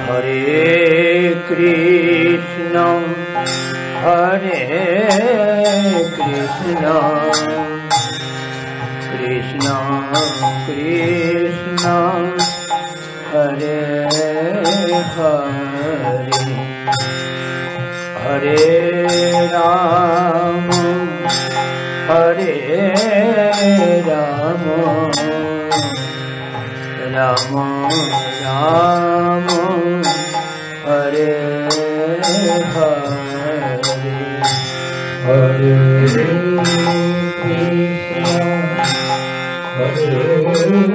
Hare Krishna, Hare Krishna, Krishna Krishna, Hare Hare, Hare Rama, Hare Rama, Rama Rama, Hare Hare, Hare Krishna, Hare Krishna,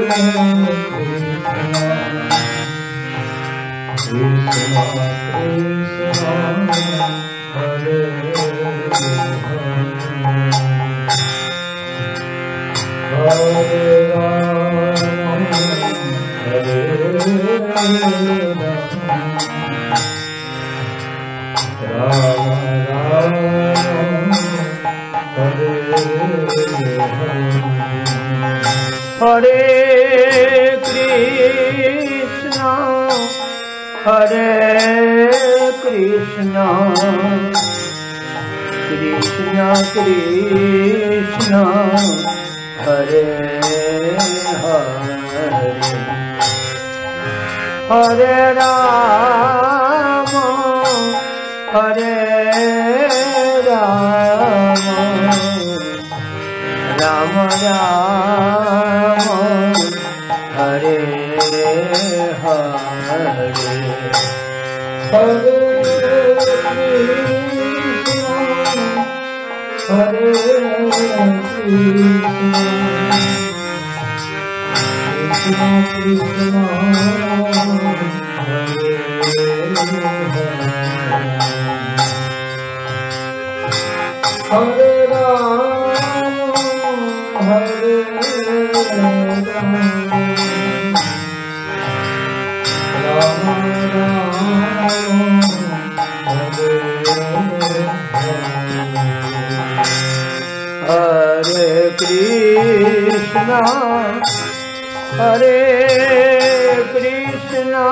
Krishna Krishna, Hare Hare, Hare Rama, Hare Rama, Rama Rama, Hare Hare, Hare Krishna, Hare Krishna, Krishna Krishna, Hare Hare, Hare Rama, Hare Rama, Rama Rama, Hare Hare, Hare Krishna, Hare Krishna, Krishna Krishna, Hare Rama, Hare Rama, Rama Rama, Hare Krishna, Hare Krishna,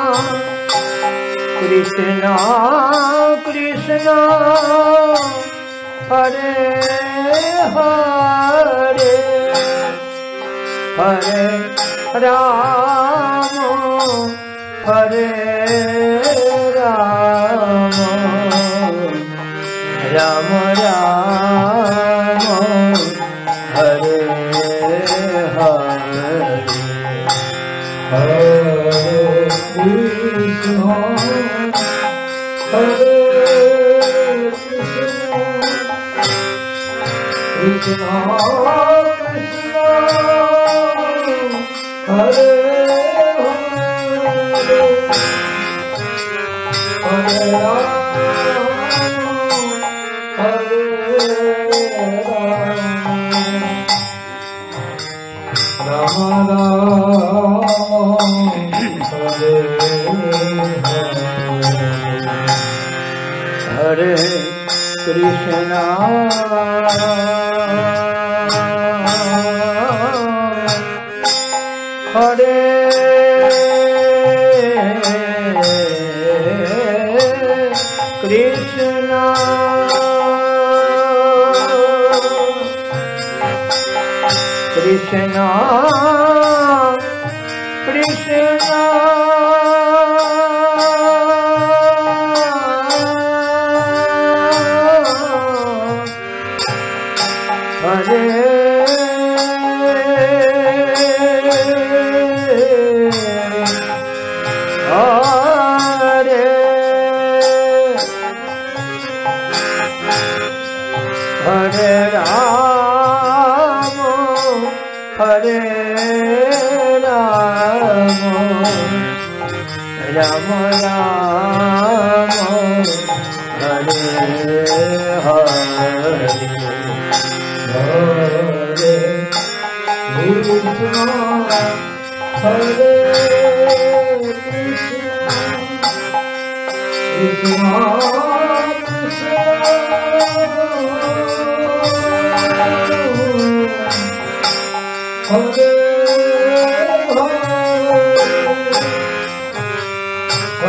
Krishna Krishna, Hare Hare, Hare Rama, Hare Rama, Rama Rama, Hare Hare, Hare Krishna, Hare Krishna, Krishna Krishna, Hare Hare, Hare Rama, Hare Rama, Hare Krishna, Hare Krishna, Krishna Krishna, Hare Hare Rama, Hare Rama, Rama Rama, Hare Hare, Hare Krishna, Hare Krishna, Krishna Hare Hare,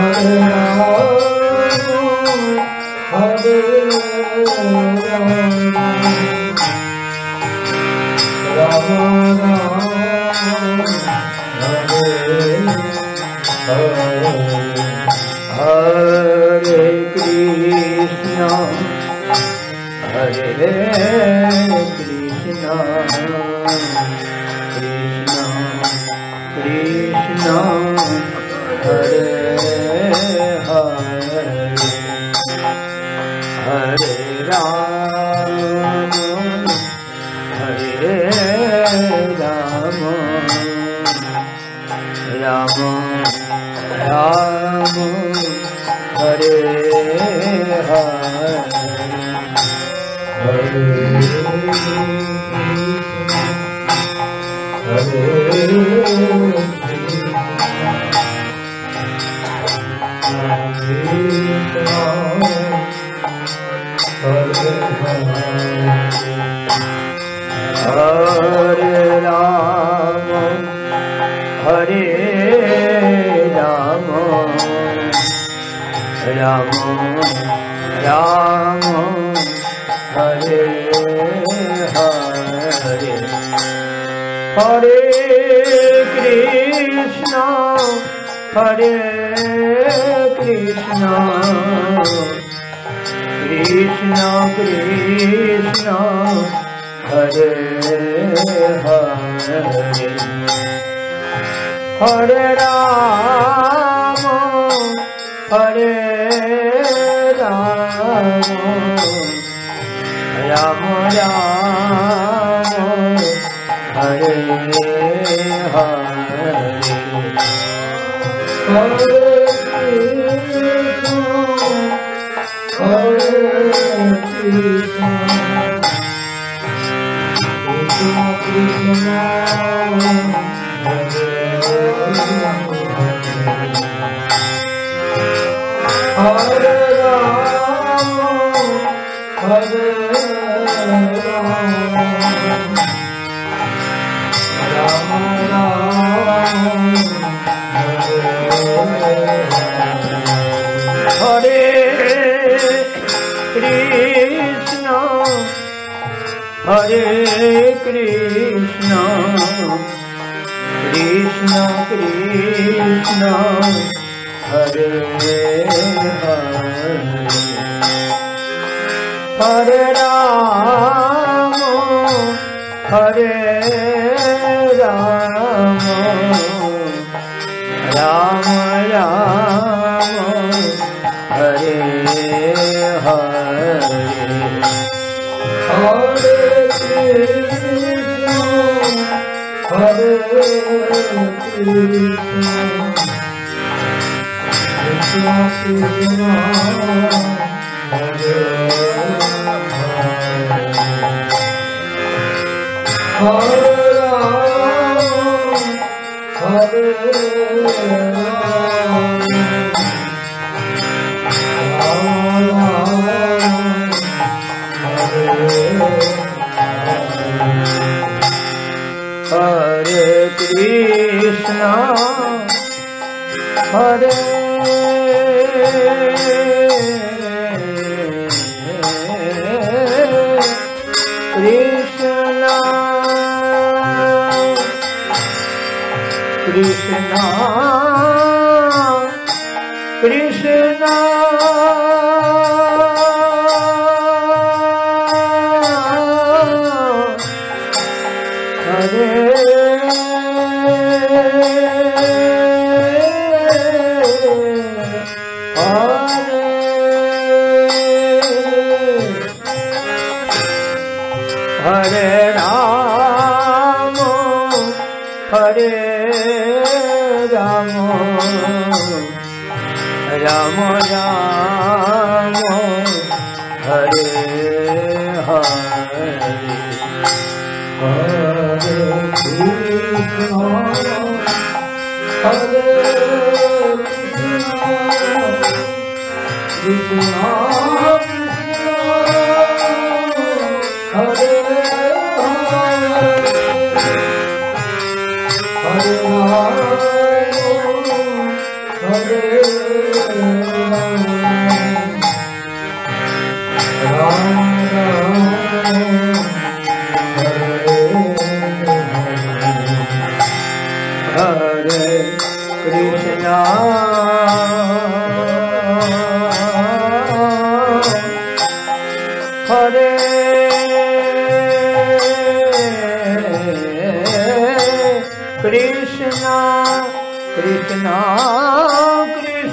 Hare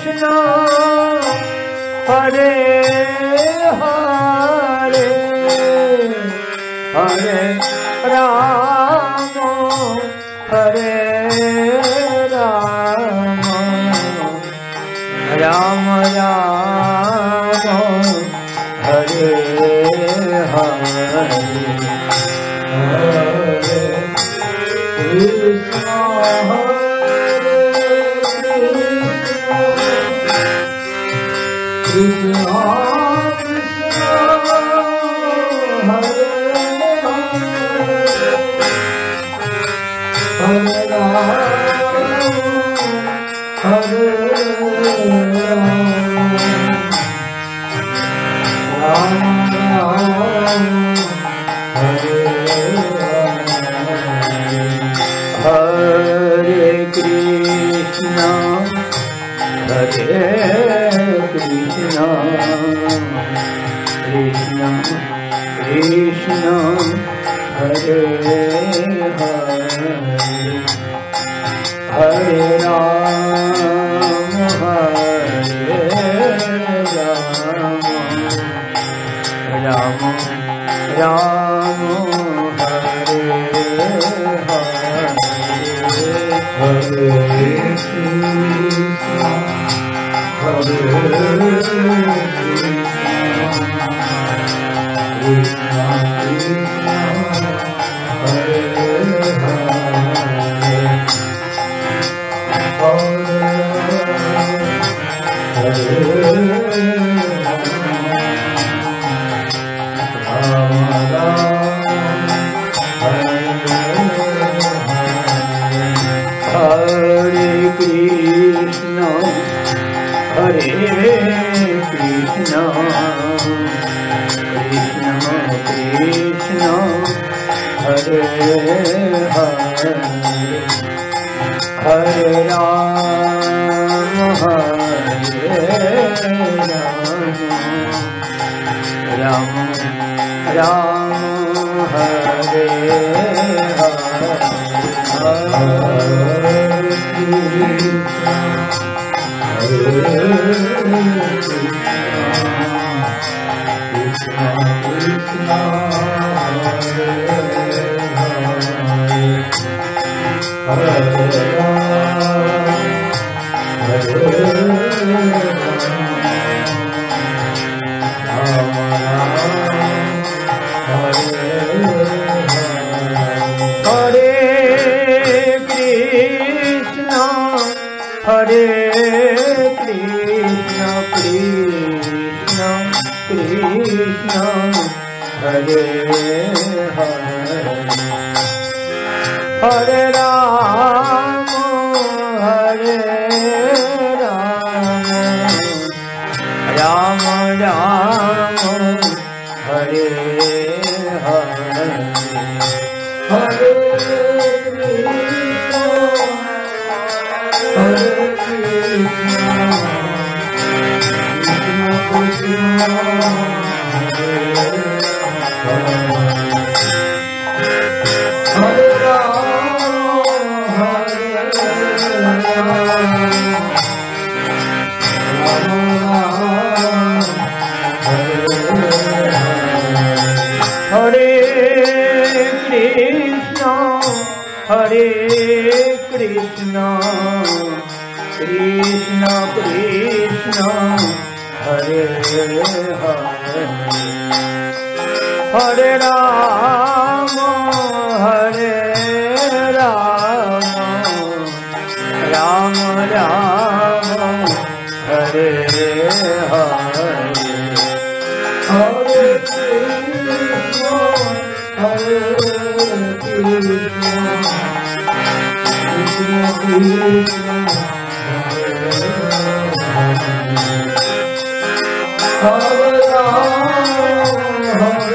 Hare Hare Hare Rama Hare Rama Rama Rama Hare Hare Krishna Krishna Krishna Hare Hare Hare Hare Krishna Hare Krishna Krishna Krishna Hare Hare Hare Rama Hare Rama Rama Rama Hare Hare Hare Krishna Hare Krishna Krishna Hare Hare Rama Hare Rama Rama Hare Hare Krishna Krishna Krishna Hare Hare Hare Rama Hare Rama Rama Rama Hare Hare Hare Hare Krishna Krishna Krishna Hare Hare Hare Rama Hare Rama Rama Rama Hare Hare Hare Krishna Hare Krishna Krishna Hare Rama Hare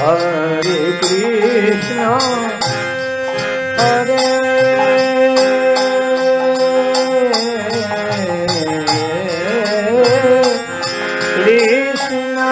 Hare Krishna Hare Krishna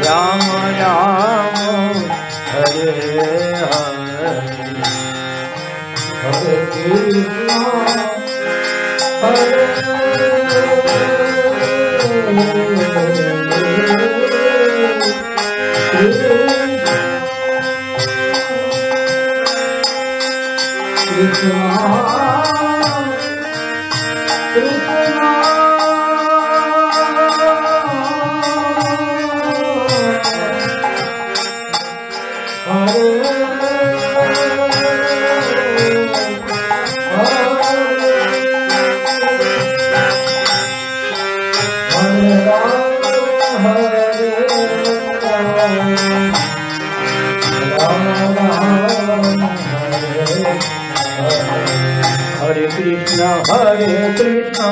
Ram Ram Hare Hare Hare Krishna Hare Krishna Hare Krishna,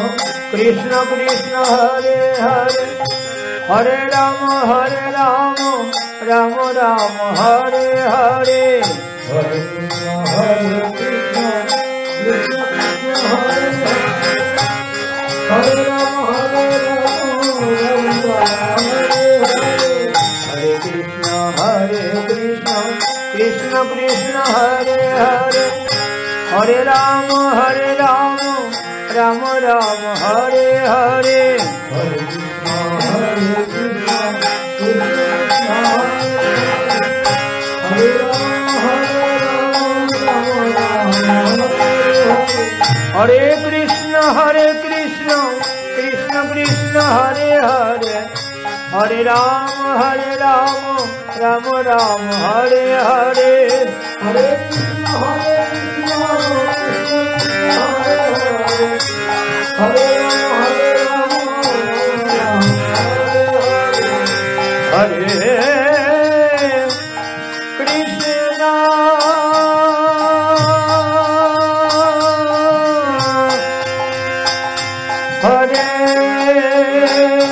Krishna Krishna, Hare Hare, Hare Rama, Rama Rama, Hare Hare. Hare Krishna, Krishna Krishna, Hare Hare, Hare Rama, Rama Hare Hare. Hare Krishna, Krishna Krishna, Hare Hare, Hare Rama, Rama Rama, Hare Hare. Hare Krishna, Krishna Krishna, Hare Hare, Hare Krishna, Krishna Krishna, Hare Hare, Hare Rama, Rama Rama, Hare Hare. Hare Krishna, Hare Krishna Krishna, Hare Hare Krishna,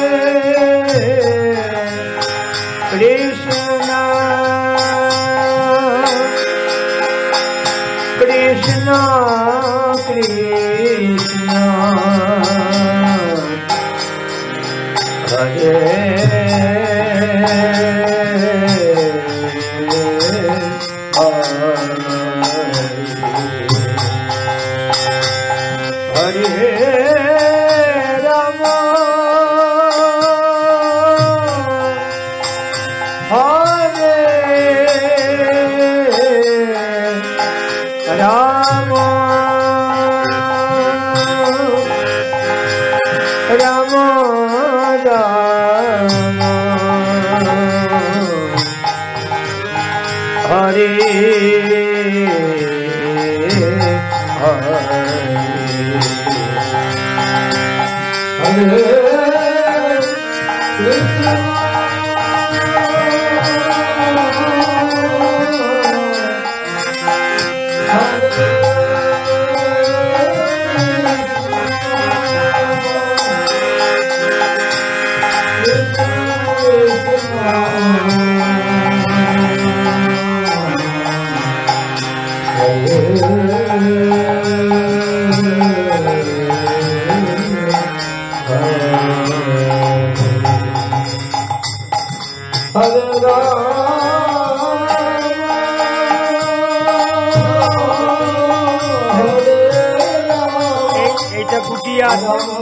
Krishna Krishna,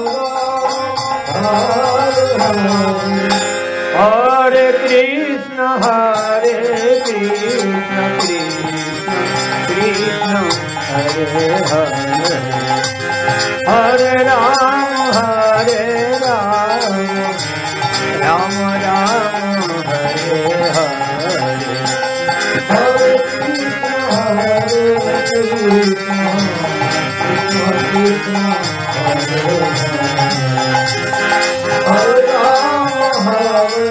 Hare Hare, Hare Rama, Rama Rama, Hare Hare.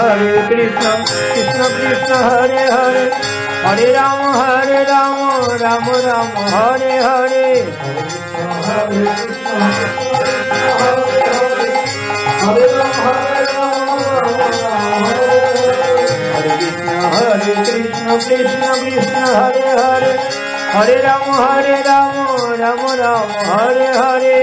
Hare Krishna, Krishna Krishna, Hare Hare, Hare Rama, Rama Rama, Hare Krishna, Krishna Krishna, Hare Hare, Hare Rama, Rama Rama, Hare Hare. Hare Krishna, Hare Rama, Hare Krishna, Krishna Krishna, Hare Hare, Hare Ram, Ram Ram, Hare Hare.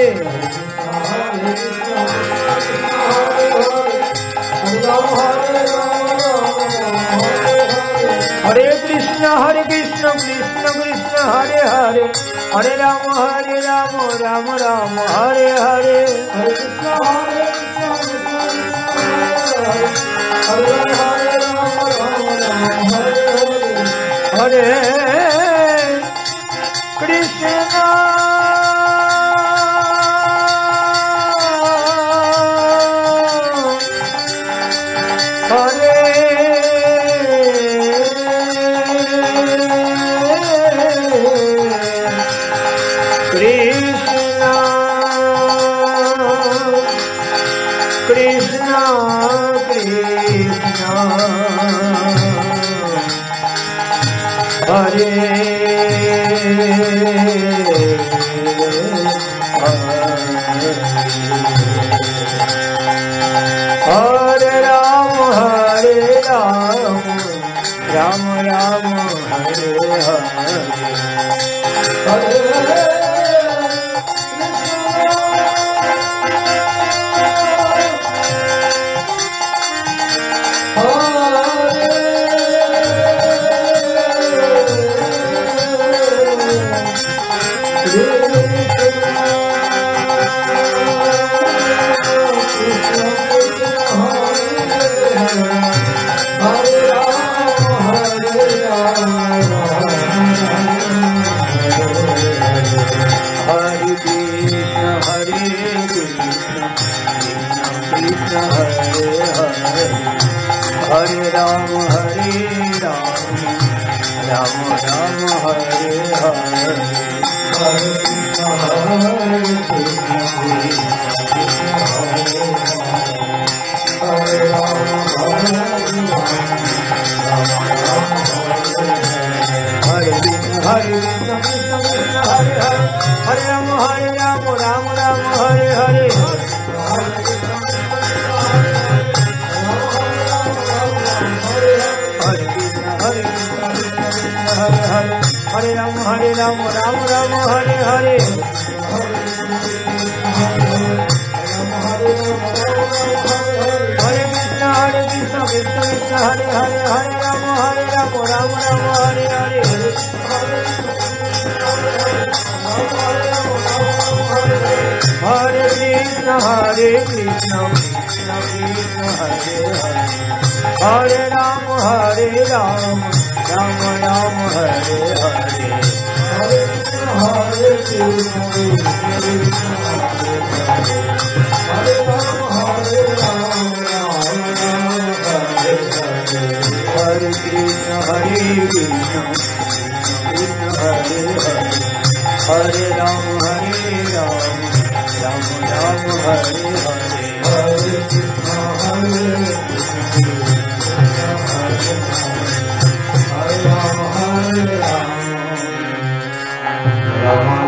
Hare Krishna, Krishna Krishna, Hare Hare. Hare Ram, Ram Ram, Hare Hare. Hare Krishna, Hare Krishna. Ram Ram, Hare Hare. Hare Ram, Ram Ram, Hare Hare. Hare Krishna, Hare Ram, Hare Krishna, Krishna Krishna, Hare Hare. Hare Ram, Ram Ram, Hare Hare. Hare Ram, Ram Ram, Hare Hare. Hare Krishna, Krishna Krishna, Hare Hare. Hare Ram, Ram Ram, Hare Hare. Hare Krishna, Krishna Krishna, Hare Hare. Hare Ram, Ram Ram, Hare Hare. Hare Krishna, Krishna Krishna, Hare Ram, Ram Ram, Hare Hare. Hare Krishna, Krishna Krishna, Hare Hare. Hare Ram, Ram Ram, Hare Hare. Hare Krishna, Hare Ram, Ram